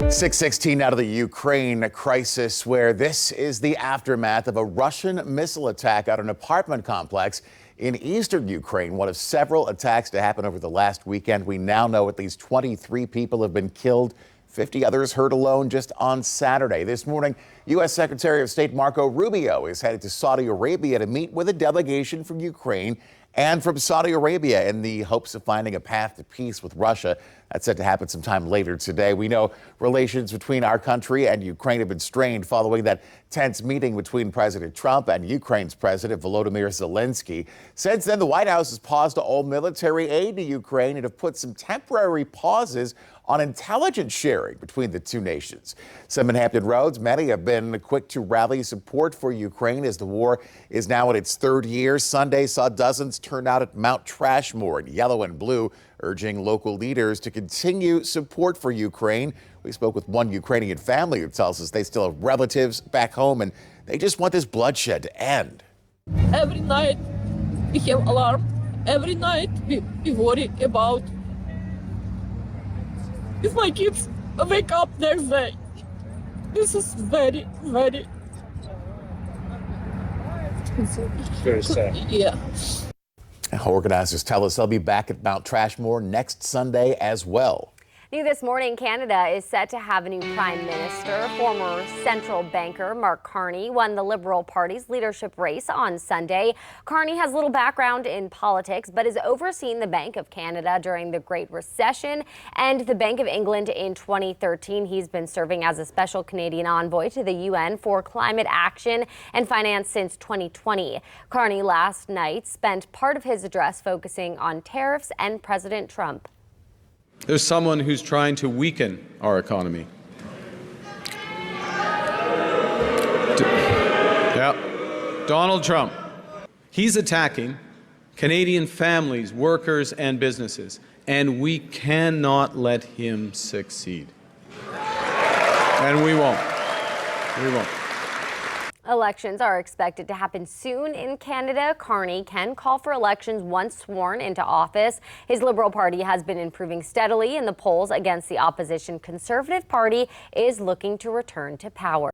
6:16 out of the Ukraine crisis, where this is the aftermath of a Russian missile attack at an apartment complex in eastern Ukraine, one of several attacks to happen over the last weekend. We now know at least 23 people have been killed, 50 others hurt alone just on Saturday. This morning, U.S. Secretary of State Marco Rubio is headed to Saudi Arabia to meet with a delegation from Ukraine and from Saudi Arabia in the hopes of finding a path to peace with Russia. That's set to happen sometime later today. We know relations between our country and Ukraine have been strained following that tense meeting between President Trump and Ukraine's President Volodymyr Zelensky. Since then, the White House has paused all military aid to Ukraine and have put some temporary pauses on intelligence sharing between the two nations. Some in Hampton Roads, many have been quick to rally support for Ukraine as the war is now in its third year. Sunday saw dozens turn out at Mount Trashmore in yellow and blue, urging local leaders to continue support for Ukraine. We spoke with one Ukrainian family who tells us they still have relatives back home and they just want this bloodshed to end. Every night we have alarm. Every night we worry about if my kids wake up next day. This is very, very sad. Yeah. Organizers tell us they'll be back at Mount Trashmore next Sunday as well. New this morning, Canada is set to have a new prime minister. Former central banker Mark Carney won the Liberal Party's leadership race on Sunday. Carney has little background in politics, but has overseen the Bank of Canada during the Great Recession and the Bank of England in 2013. He's been serving as a special Canadian envoy to the UN for climate action and finance since 2020. Carney last night spent part of his address focusing on tariffs and President Trump. There's someone who's trying to weaken our economy. Donald Trump. He's attacking Canadian families, workers, and businesses, and we cannot let him succeed. And we won't. We won't. Elections are expected to happen soon in Canada. Carney can call for elections once sworn into office. His Liberal Party has been improving steadily in the polls against the opposition Conservative Party is looking to return to power.